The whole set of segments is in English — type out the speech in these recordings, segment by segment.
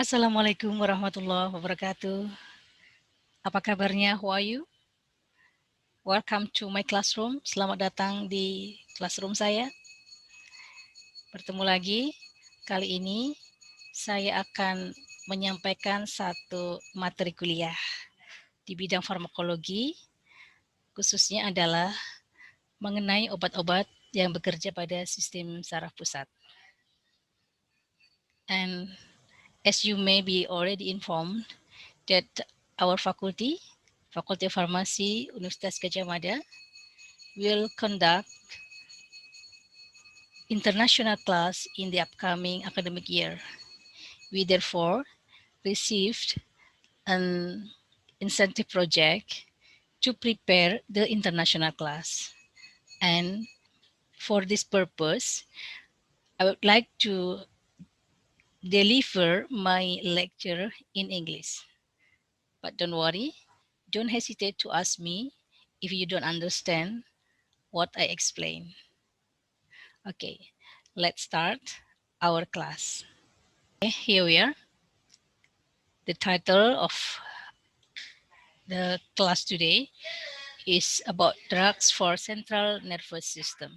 Assalamualaikum warahmatullahi wabarakatuh. Apa kabarnya? How are you? Welcome to my classroom. Selamat datang di classroom saya. Bertemu lagi. Kali ini saya akan menyampaikan satu materi kuliah di bidang farmakologi, khususnya adalah mengenai obat-obat yang bekerja pada sistem saraf pusat. And as you may be already informed that our faculty of Pharmacy, Universitas Gadjah Mada, will conduct international class in the upcoming academic year. We therefore received an incentive project to prepare the international class. And for this purpose, I would like to deliver my lecture in English. But don't worry, don't hesitate to ask me if you don't understand what I explain. Okay, let's start our class. Okay, here we are. The title of the class today is about drugs for central nervous system.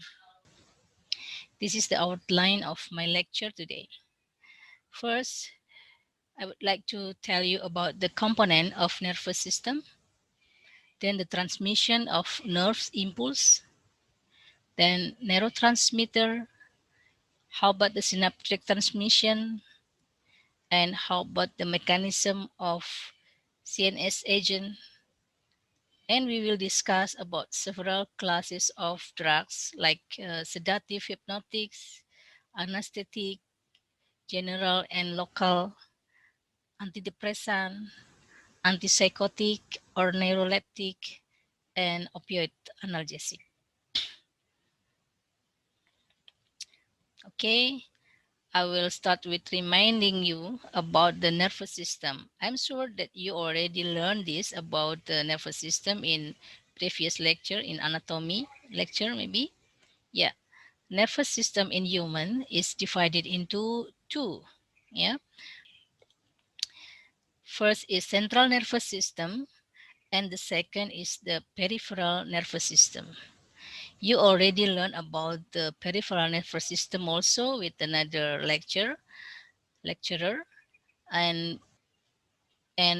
This is the outline of my lecture today. First, I would like to tell you about the component of nervous system, then the transmission of nerves impulse, then neurotransmitter, how about the synaptic transmission, and how about the mechanism of CNS agent, and we will discuss about several classes of drugs like sedative hypnotics, anesthetic, general and local, antidepressant, antipsychotic or neuroleptic, and opioid analgesic. Okay, I will start with reminding you about the nervous system. I'm sure that you already learned this about the nervous system in previous lecture, in anatomy lecture maybe. Yeah, nervous system in human is divided into two. Yeah, first is central nervous system, and the second is the peripheral nervous system. You already learned about the peripheral nervous system also with another lecturer, and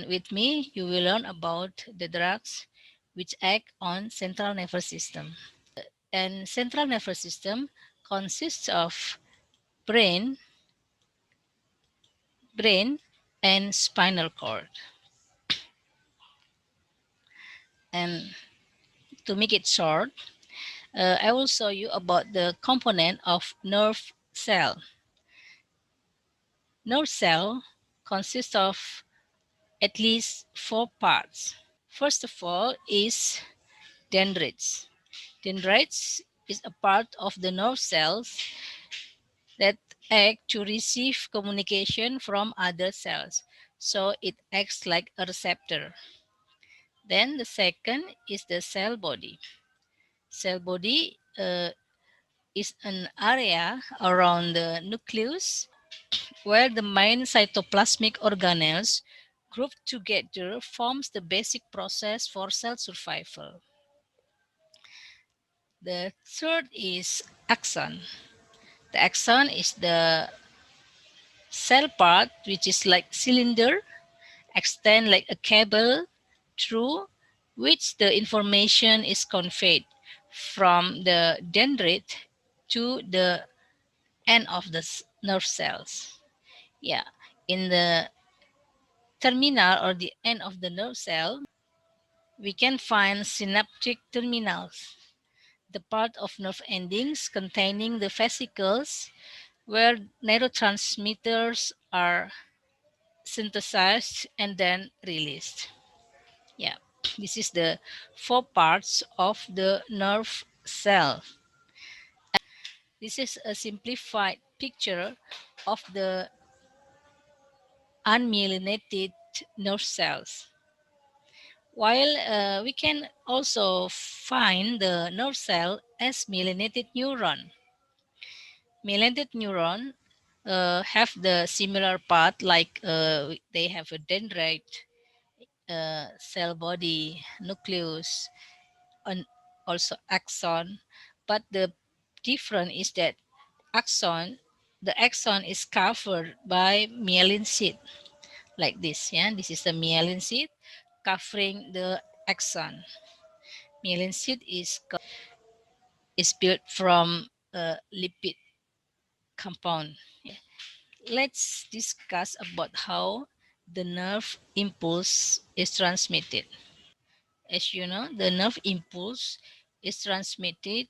with me you will learn about the drugs which act on central nervous system. And central nervous system consists of brain, and spinal cord. And to make it short, I will show you about the component of nerve cell. Nerve cell consists of at least 4 parts. First of all is dendrites. Dendrites is a part of the nerve cells that act to receive communication from other cells. So it acts like a receptor. Then the second is the cell body. Cell body is an area around the nucleus where the main cytoplasmic organelles grouped together forms the basic process for cell survival. The third is axon. The axon is the cell part which is like cylinder, extend like a cable through which the information is conveyed from the dendrite to the end of the nerve cells. Yeah, in the terminal or the end of the nerve cell, we can find synaptic terminals, the part of nerve endings containing the vesicles where neurotransmitters are synthesized and then released. Yeah, this is the 4 parts of the nerve cell. This is a simplified picture of the unmyelinated nerve cells. While we can also find the nerve cell as myelinated neuron. Myelinated neuron have the similar path, like they have a dendrite, cell body, nucleus, and also axon. But the difference is that axon, the axon is covered by myelin sheath, like this. Yeah, this is the myelin sheath covering the axon. Myelin sheath is built from a lipid compound. Let's discuss about how the nerve impulse is transmitted. As you know, the nerve impulse is transmitted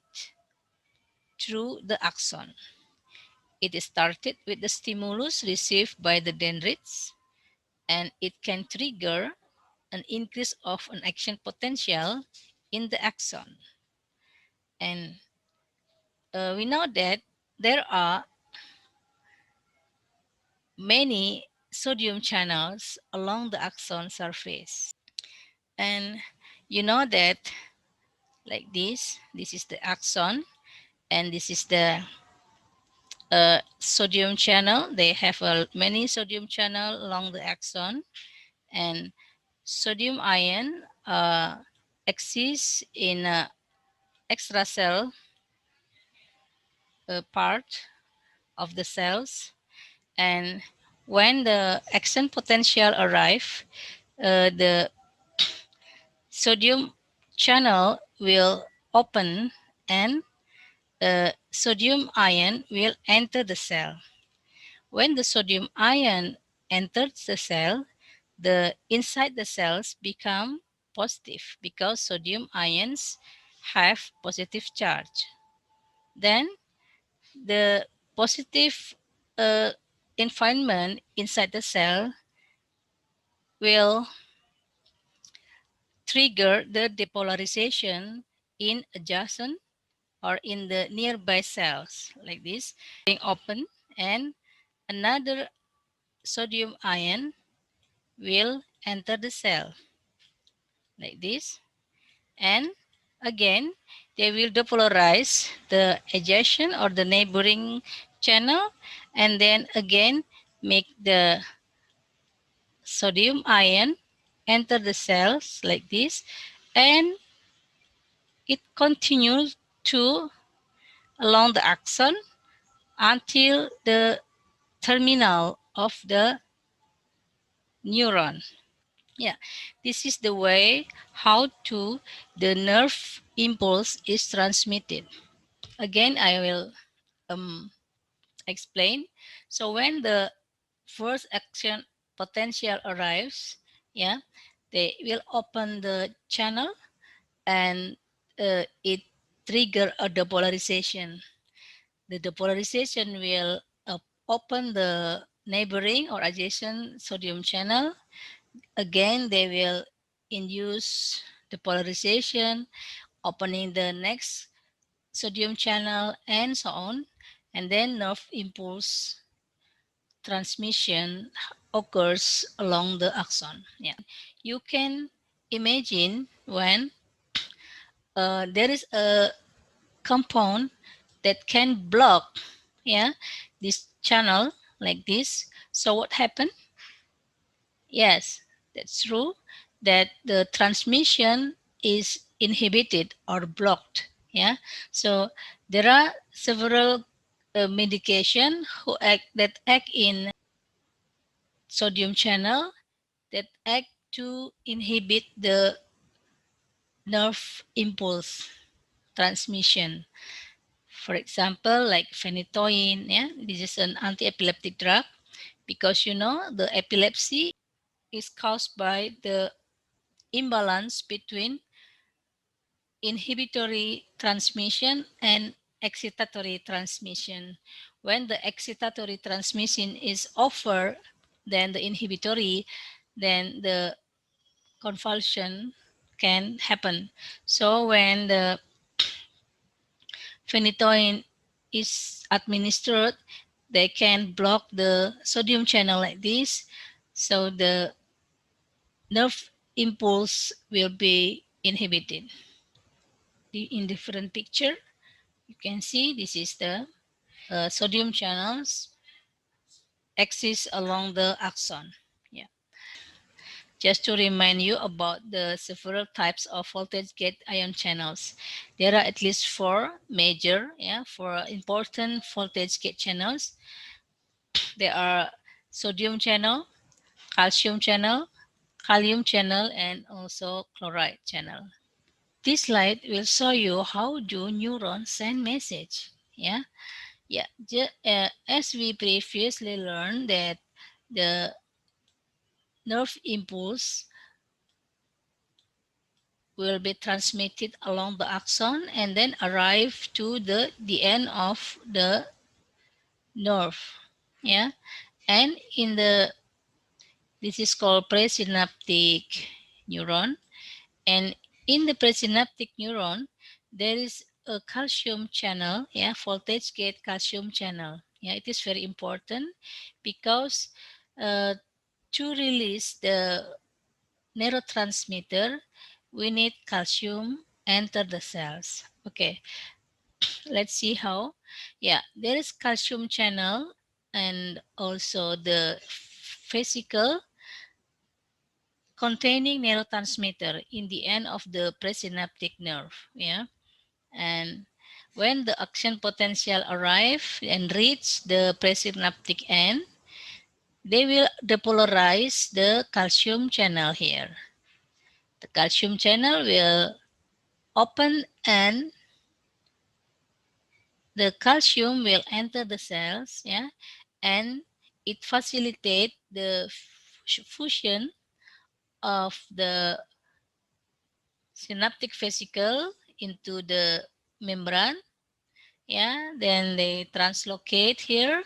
through the axon. It is started with the stimulus received by the dendrites, and it can trigger an increase of an action potential in the axon. And we know that there are many sodium channels along the axon surface. And you know that, like this is the axon, and this is the sodium channel. They have many sodium channel along the axon, and sodium ion exists in extracell part of the cells. And when the action potential arrive, the sodium channel will open, and sodium ion will enter the cell. When the sodium ion enters the cell, the inside the cells become positive because sodium ions have positive charge. Then the positive uh, environment inside the cell will trigger the depolarization in adjacent or in the nearby cells, like this, being open, and another sodium ion will enter the cell, like this, and again they will depolarize the adjacent or the neighboring channel, and then again make the sodium ion enter the cells, like this, and it continues to along the axon until the terminal of the neuron. Yeah, this is the way how to the nerve impulse is transmitted. Again, I will explain. So when the first action potential arrives, yeah, they will open the channel, and it trigger a depolarization. The depolarization will open the neighboring or adjacent sodium channel. Again, they will induce depolarization, opening the next sodium channel, and so on. And then nerve impulse transmission occurs along the axon. Yeah, you can imagine when there is a compound that can block, yeah, this channel, like this. So what happened? Yes, that's true, that the transmission is inhibited or blocked. Yeah, so there are several medication that act in sodium channel, that act to inhibit the nerve impulse transmission. For example, like phenytoin, yeah, this is an anti-epileptic drug, because you know the epilepsy is caused by the imbalance between inhibitory transmission and excitatory transmission. When the excitatory transmission is over than the inhibitory, then the convulsion can happen. So when the phenytoin is administered, they can block the sodium channel, like this. So the nerve impulse will be inhibited. In different picture, you can see this is the sodium channels axis along the axon. Yeah. Just to remind you about the several types of voltage gate ion channels. There are at least four major, four important voltage gate channels. There are sodium channel, calcium channel, kalium channel, and also chloride channel. This slide will show you how do neurons send message. As we previously learned that the nerve impulse will be transmitted along the axon and then arrive to the end of the nerve. Yeah, and in the this is called presynaptic neuron, and in the presynaptic neuron there is a calcium channel, voltage gate calcium channel. It is very important because uh, to release the neurotransmitter we need calcium enter the cells. Okay, let's see how. There is calcium channel and also the vesicle containing neurotransmitter in the end of the presynaptic nerve. And when the action potential arrive and reach the presynaptic end, they will depolarize the calcium channel here. The calcium channel will open and the calcium will enter the cells, and it facilitates the fusion of the synaptic vesicle into the membrane. Then they translocate here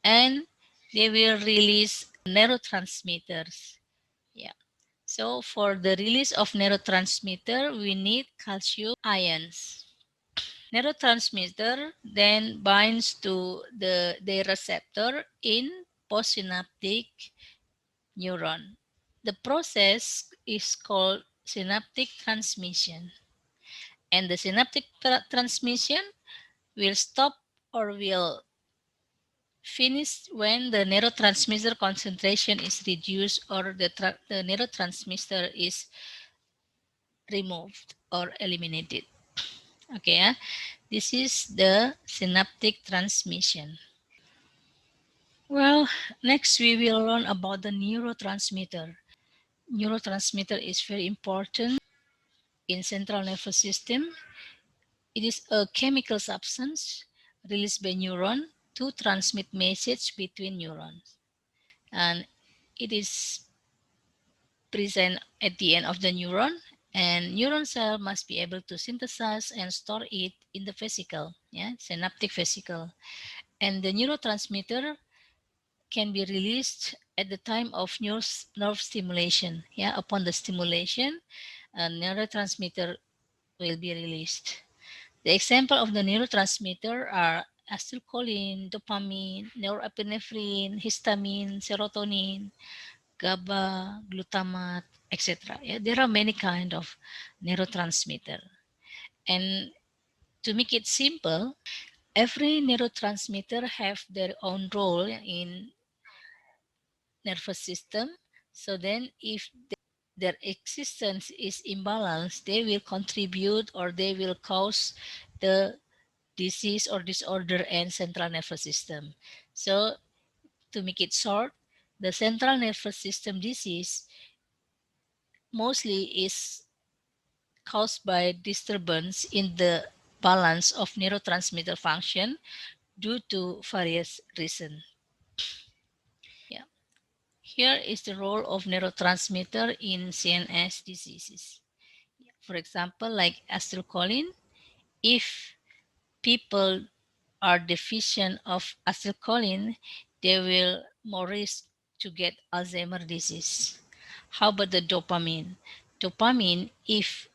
and they will release neurotransmitters. Yeah. So for the release of neurotransmitter, we need calcium ions. Neurotransmitter then binds to the receptor in postsynaptic neuron. The process is called synaptic transmission, and the synaptic transmission will stop or will finish when the neurotransmitter concentration is reduced or the neurotransmitter is removed or eliminated. Okay, this is the synaptic transmission. Well, next we will learn about the neurotransmitter. Neurotransmitter is very important in central nervous system. It is a chemical substance released by neuron to transmit message between neurons. And it is present at the end of the neuron, and neuron cell must be able to synthesize and store it in the vesicle, synaptic vesicle. And the neurotransmitter can be released at the time of nerve stimulation. Upon the stimulation, a neurotransmitter will be released. The example of the neurotransmitter are acetylcholine, dopamine, norepinephrine, histamine, serotonin, GABA, glutamate, etc. There are many kind of neurotransmitter. And to make it simple, every neurotransmitter have their own role in nervous system. So then if their existence is imbalanced, they will contribute or they will cause the disease or disorder in central nervous system. So to make it short, the central nervous system disease mostly is caused by disturbance in the balance of neurotransmitter function due to various reasons. Here is the role of neurotransmitter in CNS diseases. For example, like acetylcholine, if people are deficient of acetylcholine, they will more risk to get Alzheimer's disease. How about the dopamine? Dopamine, if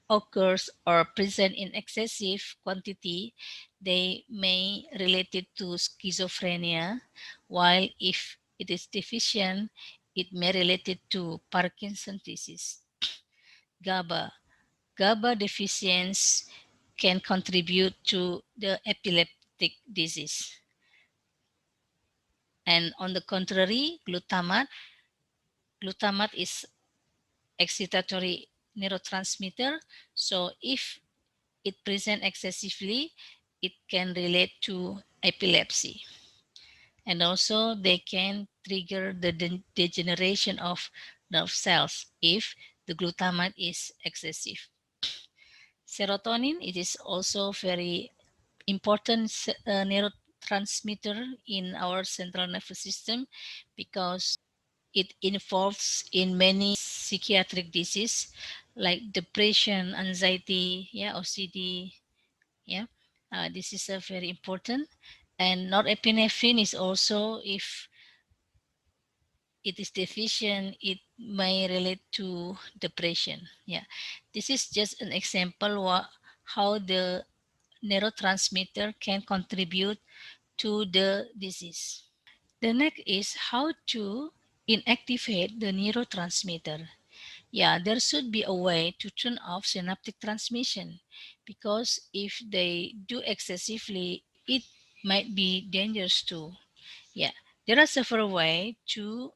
occurs or present in excessive quantity, they may relate it to schizophrenia, while if it is deficient, it may relate it to Parkinson's disease. GABA. GABA deficiency can contribute to the epileptic disease. And on the contrary, glutamate is excitatory neurotransmitter. So if it present excessively, it can relate to epilepsy. And also they can trigger the degeneration of nerve cells if the glutamate is excessive. Serotonin, it is also very important neurotransmitter in our central nervous system because it involves in many psychiatric disease like depression, anxiety, yeah, OCD, yeah. This is a very important. And norepinephrine is also, if it is deficient, it may relate to depression. Yeah, this is just an example how the neurotransmitter can contribute to the disease. The next is how to inactivate the neurotransmitter. Yeah, there should be a way to turn off synaptic transmission because if they do excessively, it might be dangerous too. Yeah, there are several ways to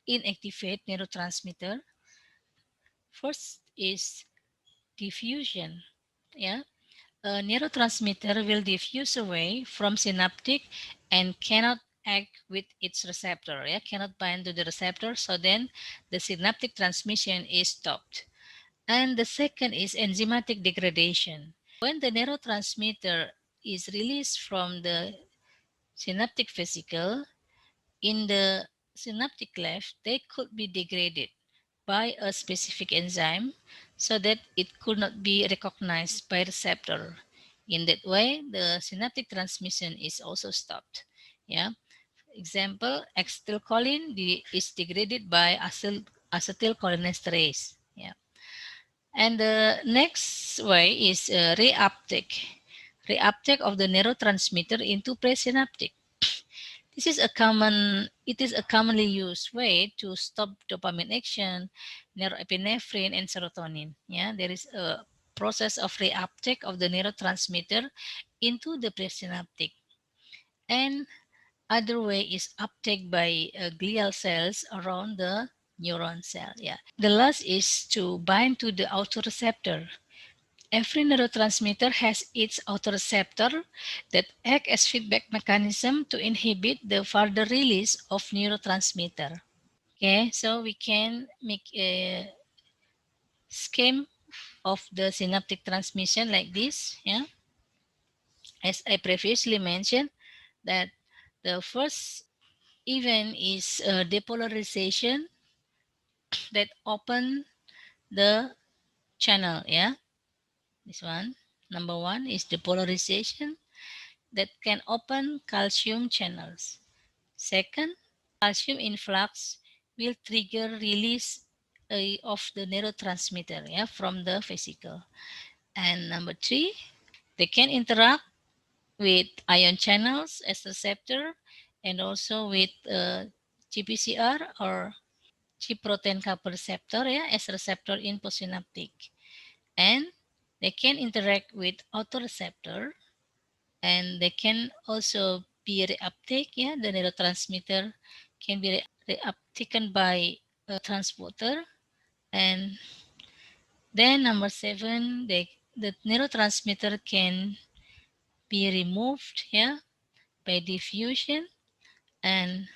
inactivate neurotransmitter. First is diffusion. Yeah, a neurotransmitter will diffuse away from synaptic and cannot act with its receptor. Yeah, cannot bind to the receptor. So then the synaptic transmission is stopped. And the second is enzymatic degradation. When the neurotransmitter is released from the synaptic vesicle, in the synaptic cleft, they could be degraded by a specific enzyme so that it could not be recognized by receptor. In that way, the synaptic transmission is also stopped. Yeah. Example, acetylcholine is degraded by acetylcholinesterase. Yeah. And the next way is reuptake. Reuptake of the neurotransmitter into presynaptic. It is a commonly used way to stop dopamine action, norepinephrine, and serotonin. Yeah, there is a process of reuptake of the neurotransmitter into the presynaptic. And other way is uptake by glial cells around the neuron cell. Yeah. The last is to bind to the autoreceptor. Every neurotransmitter has its autoreceptor that act as feedback mechanism to inhibit the further release of neurotransmitter. Okay, so we can make a scheme of the synaptic transmission like this. Yeah, as I previously mentioned, that the first event is depolarization that open the channel. Yeah, this one. Number one is depolarization that can open calcium channels. Second, calcium influx will trigger release of the neurotransmitter, yeah, from the vesicle. And number three, they can interact with ion channels as receptor and also with GPCR or G protein coupled receptor, yeah, as receptor in postsynaptic. And they can interact with autoreceptor and they can also be reuptake. Yeah, the neurotransmitter can be reuptaken by a transporter. And then number seven, the neurotransmitter can be removed, yeah, by diffusion, and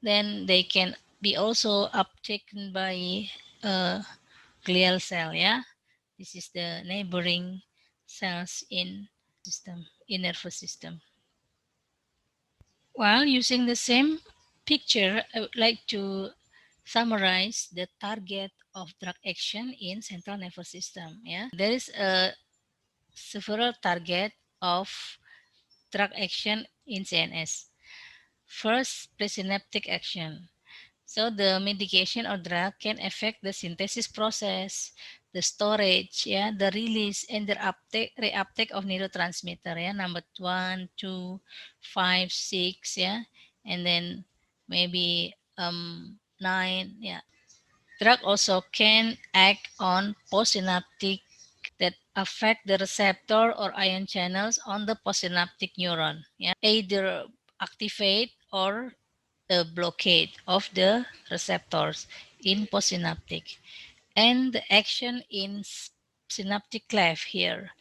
then they can be also uptaken by a glial cell. Yeah, this is the neighboring cells in nervous system. While using the same picture, I would like to summarize the target of drug action in central nervous system. Yeah, there is a several target of drug action in CNS. First, presynaptic action. So the medication or drug can affect the synthesis process, the storage, yeah, the release and the reuptake of neurotransmitter, yeah, number 1, 2, 5, 6, yeah, and then maybe 9, yeah. Drug also can act on postsynaptic that affect the receptor or ion channels on the postsynaptic neuron, yeah, either activate or a blockade of the receptors in postsynaptic, and the action in synaptic cleft here.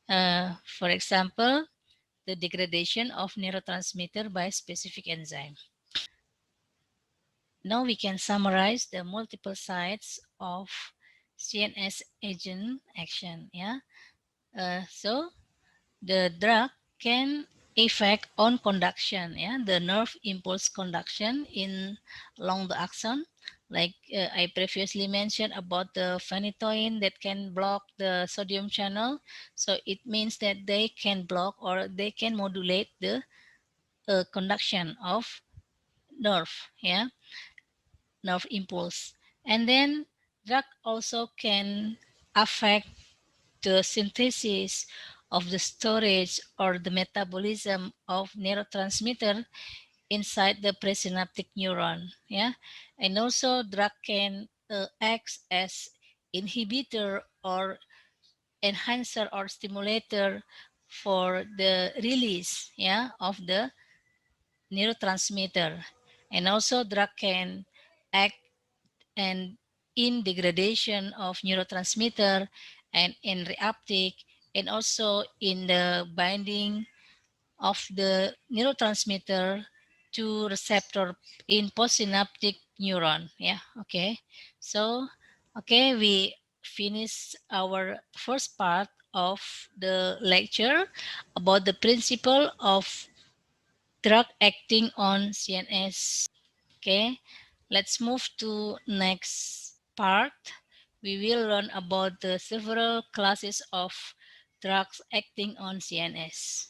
For example, the degradation of neurotransmitter by specific enzyme. Now we can summarize the multiple sites of CNS agent action. Yeah. So the drug can effect on conduction, yeah, the nerve impulse conduction in along the axon, like I previously mentioned about the phenytoin that can block the sodium channel. So it means that they can block or they can modulate the conduction of nerve, yeah, nerve impulse. And then drug also can affect the synthesis of the storage or the metabolism of neurotransmitter inside the presynaptic neuron. Yeah, and also drug can act as inhibitor or enhancer or stimulator for the release, yeah, of the neurotransmitter. And also drug can act and in degradation of neurotransmitter and in reuptake, and also in the binding of the neurotransmitter to receptor in postsynaptic neuron. Yeah, okay. So, okay, we finish our first part of the lecture about the principle of drug acting on CNS. Okay, let's move to next part. We will learn about the several classes of drugs acting on CNS.